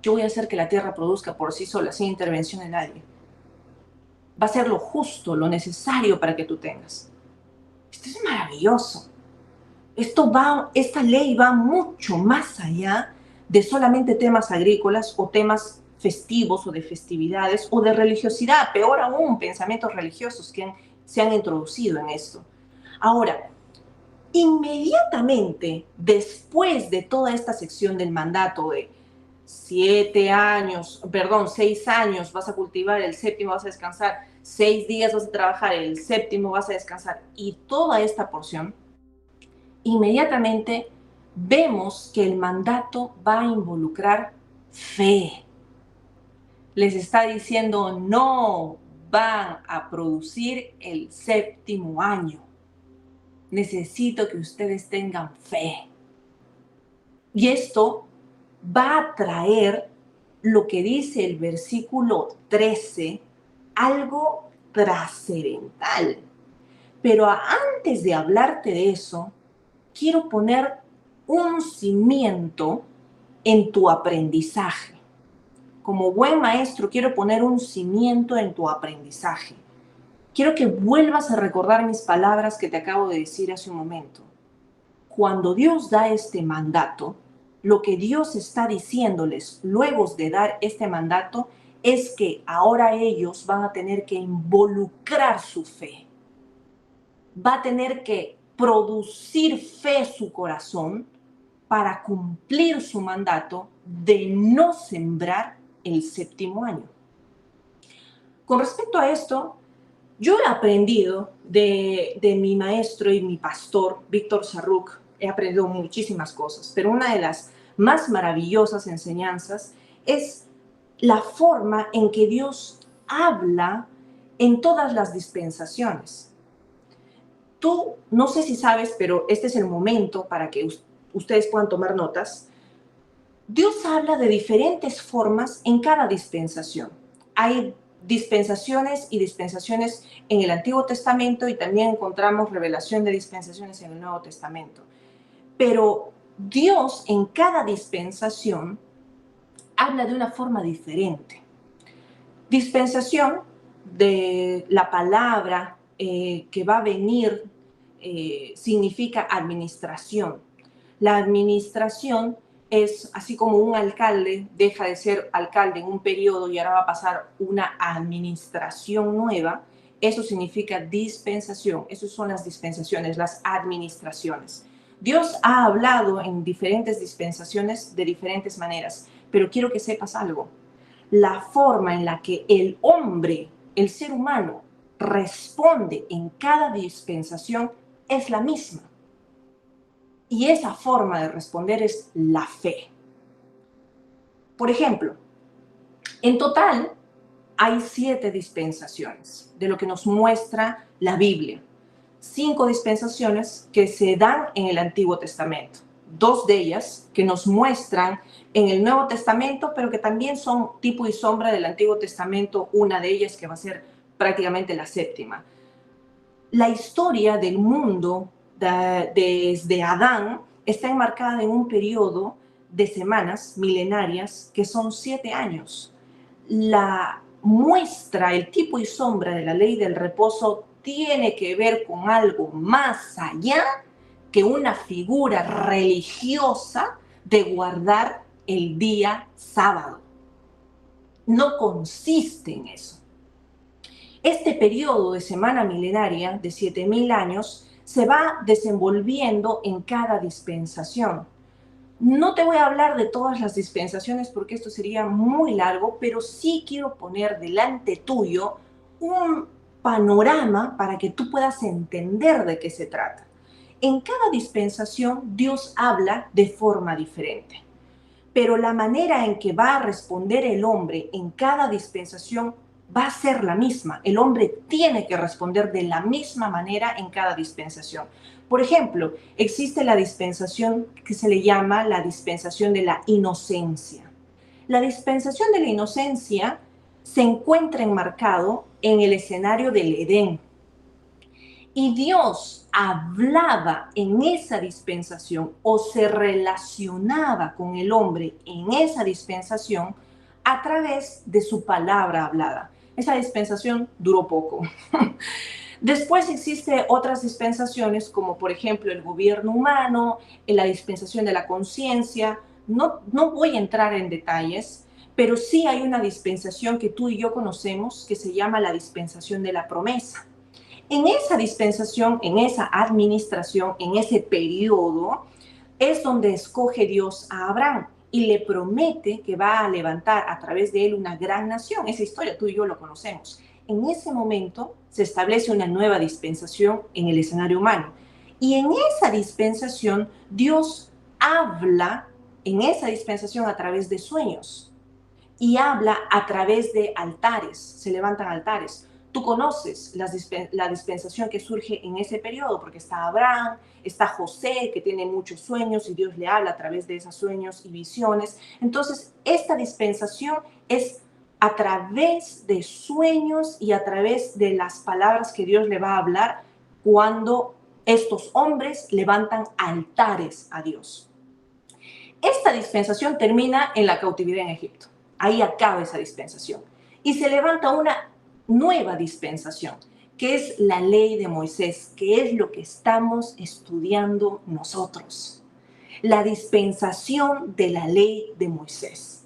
Yo voy a hacer que la tierra produzca por sí sola, sin intervención de nadie. Va a ser lo justo, lo necesario para que tú tengas. Esto es maravilloso. Esta ley va mucho más allá de solamente temas agrícolas o temas festivos o de festividades o de religiosidad, peor aún, pensamientos religiosos que se han introducido en esto. Ahora, inmediatamente después de toda esta sección del mandato de 6 años vas a cultivar, el séptimo vas a descansar, 6 días vas a trabajar, el séptimo vas a descansar, y toda esta porción, inmediatamente vemos que el mandato va a involucrar fe. Les está diciendo, no van a producir el séptimo año. Necesito que ustedes tengan fe. Y esto va a traer lo que dice el versículo 13, algo trascendental. Pero antes de hablarte de eso, quiero poner un cimiento en tu aprendizaje. Como buen maestro, quiero poner un cimiento en tu aprendizaje. Quiero que vuelvas a recordar mis palabras que te acabo de decir hace un momento. Cuando Dios da este mandato, lo que Dios está diciéndoles luego de dar este mandato es que ahora ellos van a tener que involucrar su fe. Va a tener que producir fe su corazón para cumplir su mandato de no sembrar el séptimo año. Con respecto a esto, yo he aprendido de mi maestro y mi pastor, Víctor Sarruk, he aprendido muchísimas cosas, pero una de las más maravillosas enseñanzas es la forma en que Dios habla en todas las dispensaciones. Tú, no sé si sabes, pero este es el momento para que ustedes puedan tomar notas. Dios habla de diferentes formas en cada dispensación. Hay dispensaciones y dispensaciones en el Antiguo Testamento y también encontramos revelación de dispensaciones en el Nuevo Testamento. Pero Dios en cada dispensación habla de una forma diferente. Dispensación de la palabra que va a venir significa administración. La administración es así como un alcalde deja de ser alcalde en un periodo y ahora va a pasar una administración nueva. Eso significa dispensación. Esas son las dispensaciones, las administraciones. Dios ha hablado en diferentes dispensaciones de diferentes maneras, pero quiero que sepas algo. La forma en la que el hombre, el ser humano, responde en cada dispensación es la misma. Y esa forma de responder es la fe. Por ejemplo, en total hay 7 dispensaciones de lo que nos muestra la Biblia. 5 dispensaciones que se dan en el Antiguo Testamento. 2 de ellas que nos muestran en el Nuevo Testamento, pero que también son tipo y sombra del Antiguo Testamento, una de ellas que va a ser prácticamente la 7ª. La historia del mundo desde Adán está enmarcada en un periodo de semanas milenarias que son 7 años. La muestra, el tipo y sombra de la ley del reposo tiene que ver con algo más allá que una figura religiosa de guardar el día sábado. No consiste en eso. Este periodo de semana milenaria de 7.000 años se va desenvolviendo en cada dispensación. No te voy a hablar de todas las dispensaciones porque esto sería muy largo, pero sí quiero poner delante tuyo un panorama para que tú puedas entender de qué se trata. En cada dispensación Dios habla de forma diferente, pero la manera en que va a responder el hombre en cada dispensación va a ser la misma. El hombre tiene que responder de la misma manera en cada dispensación. Por ejemplo, existe la dispensación que se le llama la dispensación de la inocencia. La dispensación de la inocencia se encuentra enmarcado en el escenario del Edén. Y Dios hablaba en esa dispensación o se relacionaba con el hombre en esa dispensación a través de su palabra hablada. Esa dispensación duró poco. Después existen otras dispensaciones como por ejemplo el gobierno humano, la dispensación de la conciencia. No voy a entrar en detalles, pero sí hay una dispensación que tú y yo conocemos que se llama la dispensación de la promesa. En esa dispensación, en esa administración, en ese periodo, es donde escoge Dios a Abraham y le promete que va a levantar a través de él una gran nación. Esa historia tú y yo lo conocemos. En ese momento se establece una nueva dispensación en el escenario humano. Y en esa dispensación, Dios habla en esa dispensación a través de sueños y habla a través de altares. Se levantan altares. Tú conoces la dispensación que surge en ese periodo, porque está Abraham, está José, que tiene muchos sueños y Dios le habla a través de esos sueños y visiones. Entonces, esta dispensación es a través de sueños y a través de las palabras que Dios le va a hablar cuando estos hombres levantan altares a Dios. Esta dispensación termina en la cautividad en Egipto. Ahí acaba esa dispensación. Y se levanta una nueva dispensación, que es la ley de Moisés, que es lo que estamos estudiando nosotros. La dispensación de la ley de Moisés.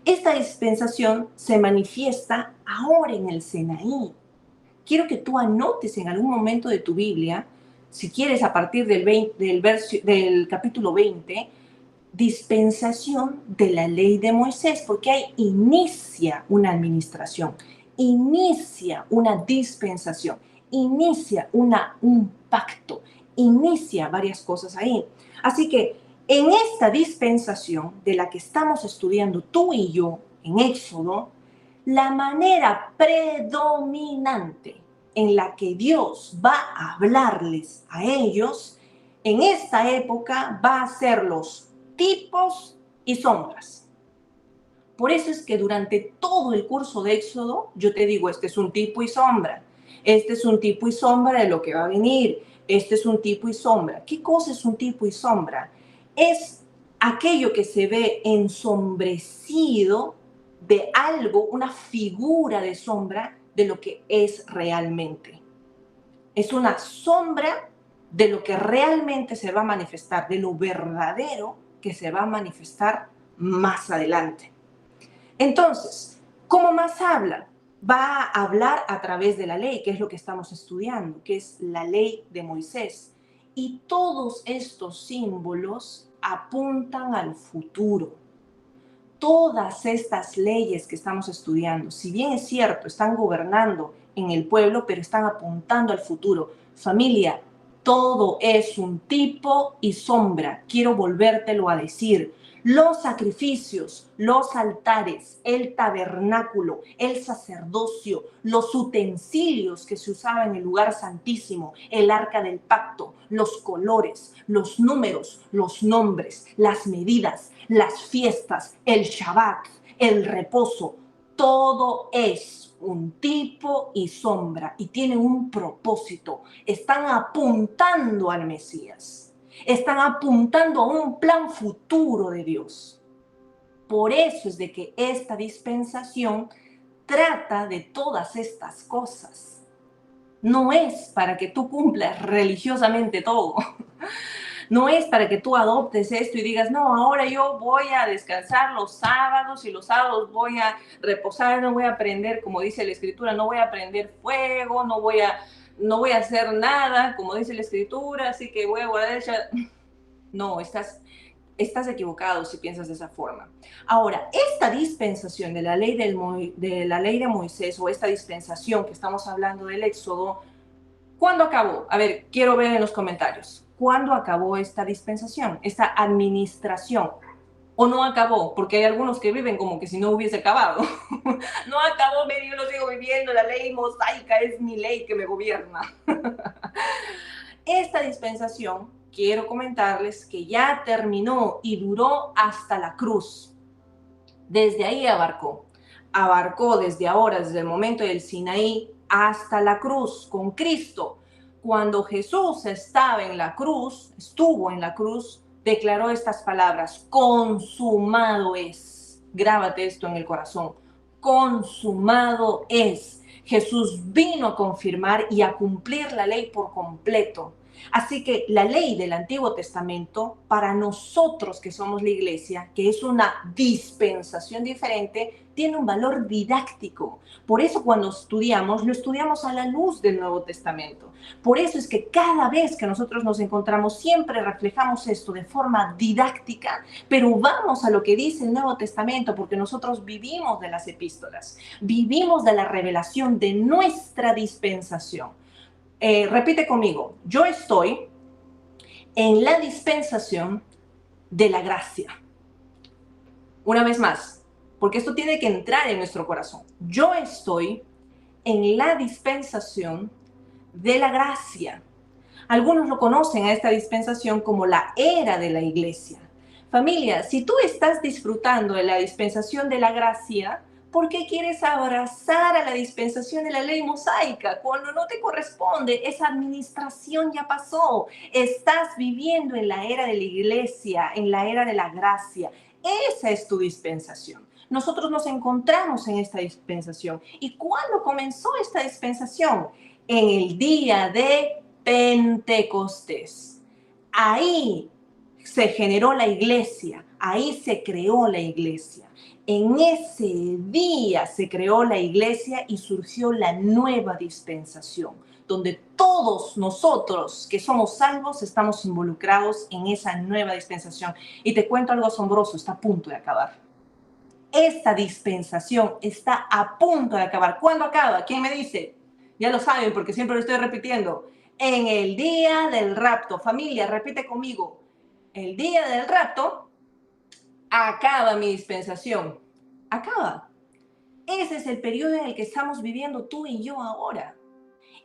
Esta dispensación se manifiesta ahora en el Sinaí. Quiero que tú anotes en algún momento de tu Biblia, si quieres a partir del capítulo 20, dispensación de la ley de Moisés, porque ahí inicia una administración, inicia una dispensación, inicia un pacto, inicia varias cosas ahí. Así que en esta dispensación de la que estamos estudiando tú y yo en Éxodo, la manera predominante en la que Dios va a hablarles a ellos en esta época va a ser los tipos y sombras. Por eso es que durante todo el curso de Éxodo yo te digo, este es un tipo y sombra, este es un tipo y sombra de lo que va a venir, este es un tipo y sombra. ¿Qué cosa es un tipo y sombra? Es aquello que se ve ensombrecido de algo, una figura de sombra de lo que es realmente. Es una sombra de lo que realmente se va a manifestar, de lo verdadero que se va a manifestar más adelante. Entonces, ¿cómo más habla? Va a hablar a través de la ley, que es lo que estamos estudiando, que es la ley de Moisés. Y todos estos símbolos apuntan al futuro. Todas estas leyes que estamos estudiando, si bien es cierto, están gobernando en el pueblo, pero están apuntando al futuro. Familia, todo es un tipo y sombra. Quiero volvértelo a decir. Los sacrificios, los altares, el tabernáculo, el sacerdocio, los utensilios que se usaban en el lugar santísimo, el arca del pacto, los colores, los números, los nombres, las medidas, las fiestas, el Shabbat, el reposo, todo es un tipo y sombra y tiene un propósito. Están apuntando al Mesías. Están apuntando a un plan futuro de Dios. Por eso es de que esta dispensación trata de todas estas cosas. No es para que tú cumplas religiosamente todo. No es para que tú adoptes esto y digas, no, ahora yo voy a descansar los sábados y los sábados voy a reposar, no voy a prender, como dice la Escritura, no voy a prender fuego, no voy a hacer nada, como dice la Escritura, así que voy a guardar ella. No, estás equivocado si piensas de esa forma. Ahora, esta dispensación de la ley de Moisés, o esta dispensación que estamos hablando del Éxodo, ¿cuándo acabó? A ver, quiero ver en los comentarios. ¿Cuándo acabó esta dispensación, esta administración? ¿O no acabó? Porque hay algunos que viven como que si no hubiese acabado. No acabó, yo lo sigo viviendo, la ley mosaica es mi ley que me gobierna. Esta dispensación, quiero comentarles que ya terminó y duró hasta la cruz. Desde ahí abarcó desde ahora, desde el momento del Sinaí hasta la cruz con Cristo. Cuando Jesús estaba en la cruz, estuvo en la cruz, declaró estas palabras: consumado es. Grábate esto en el corazón: consumado es. Jesús vino a confirmar y a cumplir la ley por completo. Así que la ley del Antiguo Testamento, para nosotros que somos la iglesia, que es una dispensación diferente, tiene un valor didáctico. Por eso cuando estudiamos, lo estudiamos a la luz del Nuevo Testamento. Por eso es que cada vez que nosotros nos encontramos, siempre reflejamos esto de forma didáctica, pero vamos a lo que dice el Nuevo Testamento, porque nosotros vivimos de las epístolas, vivimos de la revelación de nuestra dispensación. Repite conmigo: yo estoy en la dispensación de la gracia. Una vez más, porque esto tiene que entrar en nuestro corazón. Yo estoy en la dispensación de la gracia. Algunos lo conocen a esta dispensación como la era de la iglesia. Familia, si tú estás disfrutando de la dispensación de la gracia, ¿por qué quieres abrazar a la dispensación de la ley mosaica cuando no te corresponde? Esa administración ya pasó. Estás viviendo en la era de la iglesia, en la era de la gracia. Esa es tu dispensación. Nosotros nos encontramos en esta dispensación. ¿Y cuándo comenzó esta dispensación? En el día de Pentecostés. Ahí se generó la iglesia, ahí se creó la iglesia. En ese día se creó la iglesia y surgió la nueva dispensación, donde todos nosotros que somos salvos estamos involucrados en esa nueva dispensación. Y te cuento algo asombroso: está a punto de acabar. Esta dispensación está a punto de acabar. ¿Cuándo acaba? ¿Quién me dice? Ya lo saben porque siempre lo estoy repitiendo. En el día del rapto. Familia, repite conmigo: el día del rapto acaba mi dispensación. Acaba. Ese es el periodo en el que estamos viviendo tú y yo ahora.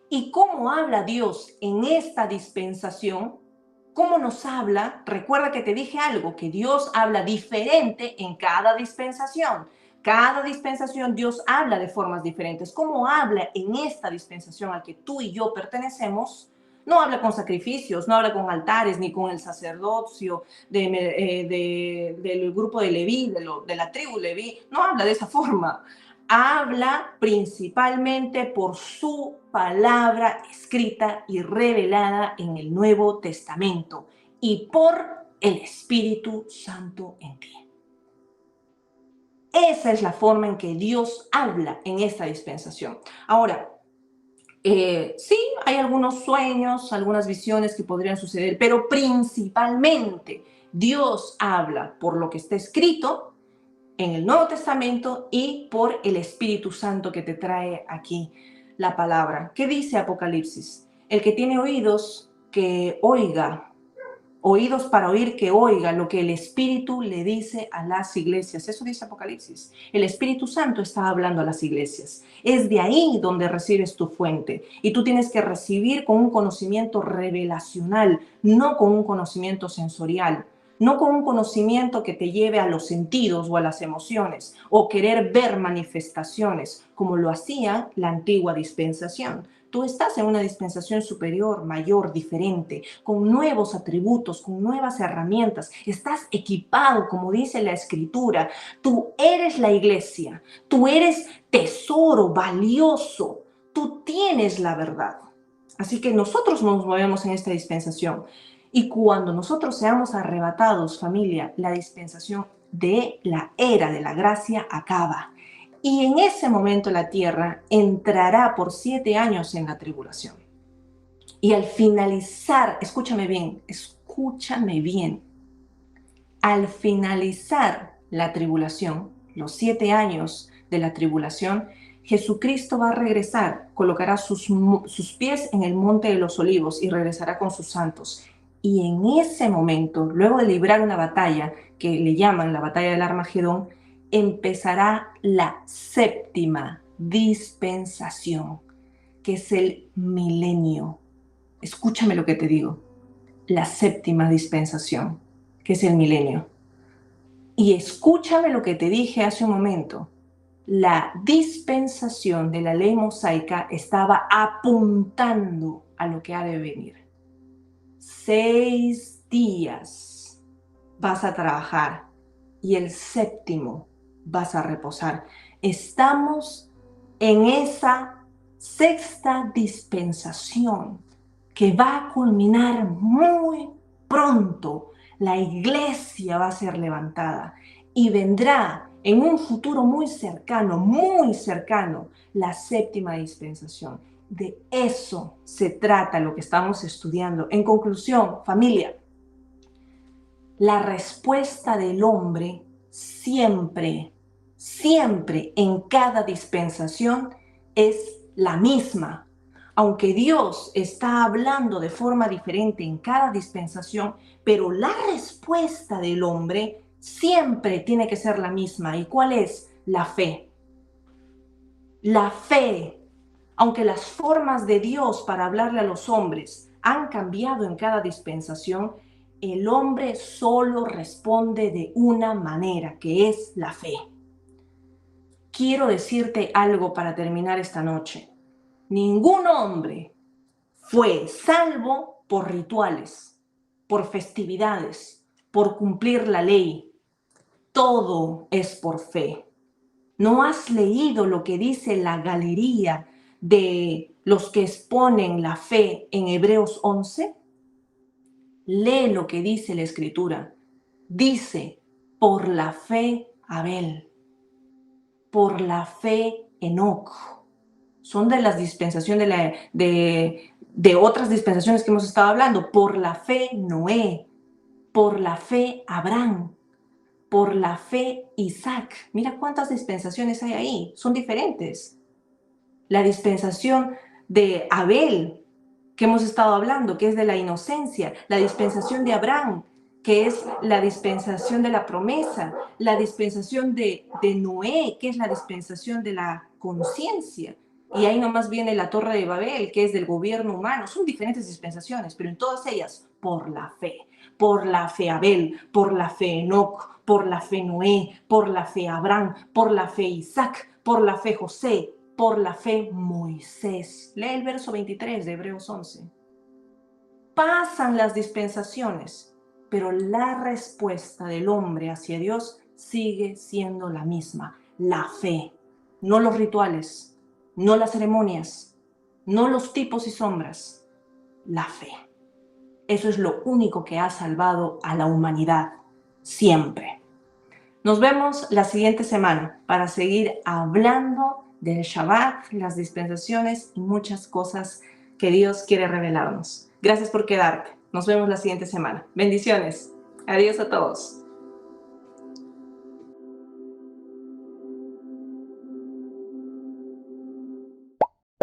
¿Y cómo habla Dios en esta dispensación? ¿Cómo nos habla? Recuerda que te dije algo, que Dios habla diferente en cada dispensación. Cada dispensación Dios habla de formas diferentes. ¿Cómo habla en esta dispensación al que tú y yo pertenecemos? No habla con sacrificios, no habla con altares, ni con el sacerdocio del grupo de Leví, de la tribu Leví. No habla de esa forma. Habla principalmente por su palabra escrita y revelada en el Nuevo Testamento y por el Espíritu Santo en ti. Esa es la forma en que Dios habla en esta dispensación. Ahora, sí, hay algunos sueños, algunas visiones que podrían suceder, pero principalmente Dios habla por lo que está escrito en el Nuevo Testamento y por el Espíritu Santo que te trae aquí la palabra. ¿Qué dice Apocalipsis? El que tiene oídos, que oiga. Oídos para oír, que oiga lo que el Espíritu le dice a las iglesias. Eso dice Apocalipsis. El Espíritu Santo está hablando a las iglesias. Es de ahí donde recibes tu fuente. Y tú tienes que recibir con un conocimiento revelacional, no con un conocimiento sensorial. No con un conocimiento que te lleve a los sentidos o a las emociones, o querer ver manifestaciones, como lo hacía la antigua dispensación. Tú estás en una dispensación superior, mayor, diferente, con nuevos atributos, con nuevas herramientas. Estás equipado, como dice la Escritura. Tú eres la iglesia. Tú eres tesoro valioso. Tú tienes la verdad. Así que nosotros nos movemos en esta dispensación. Y cuando nosotros seamos arrebatados, familia, la dispensación de la era de la gracia acaba. Y en ese momento la tierra entrará por 7 años en la tribulación. Y al finalizar, escúchame bien, Al finalizar la tribulación, los 7 años de la tribulación, Jesucristo va a regresar, colocará sus pies en el monte de los olivos y regresará con sus santos. Y en ese momento, luego de librar una batalla que le llaman la batalla del Armagedón, empezará la séptima dispensación, que es el milenio. Escúchame lo que te digo. La séptima dispensación, que es el milenio. Y escúchame lo que te dije hace un momento. La dispensación de la ley mosaica estaba apuntando a lo que ha de venir. 6 días vas a trabajar y el séptimo vas a reposar. Estamos en esa sexta dispensación que va a culminar muy pronto. La iglesia va a ser levantada y vendrá en un futuro muy cercano, la séptima dispensación. De eso se trata lo que estamos estudiando. En conclusión, familia, la respuesta del hombre siempre en cada dispensación es la misma. Aunque Dios está hablando de forma diferente en cada dispensación, pero la respuesta del hombre siempre tiene que ser la misma. ¿Y cuál es? La fe. La fe. Aunque las formas de Dios para hablarle a los hombres han cambiado en cada dispensación, el hombre solo responde de una manera, que es la fe. Quiero decirte algo para terminar esta noche. Ningún hombre fue salvo por rituales, por festividades, por cumplir la ley. Todo es por fe. ¿No has leído lo que dice la galería de los que exponen la fe en Hebreos 11? Lee lo que dice la Escritura. Dice, por la fe Abel, por la fe Enoc. Son de las dispensaciones de otras dispensaciones que hemos estado hablando. Por la fe Noé, por la fe Abraham, por la fe Isaac. Mira cuántas dispensaciones hay ahí, son diferentes. La dispensación de Abel, que hemos estado hablando, que es de la inocencia. La dispensación de Abraham, que es la dispensación de la promesa. La dispensación de Noé, que es la dispensación de la conciencia. Y ahí nomás viene la Torre de Babel, que es del gobierno humano. Son diferentes dispensaciones, pero en todas ellas, por la fe. Por la fe Abel, por la fe Enoc, por la fe Noé, por la fe Abraham, por la fe Isaac, por la fe José, por la fe Moisés. Lee el verso 23 de Hebreos 11. Pasan las dispensaciones, pero la respuesta del hombre hacia Dios sigue siendo la misma. La fe, no los rituales, no las ceremonias, no los tipos y sombras. La fe. Eso es lo único que ha salvado a la humanidad, siempre. Nos vemos la siguiente semana para seguir hablando del Shabbat, las dispensaciones y muchas cosas que Dios quiere revelarnos. Gracias por quedarte. Nos vemos la siguiente semana. Bendiciones. Adiós a todos.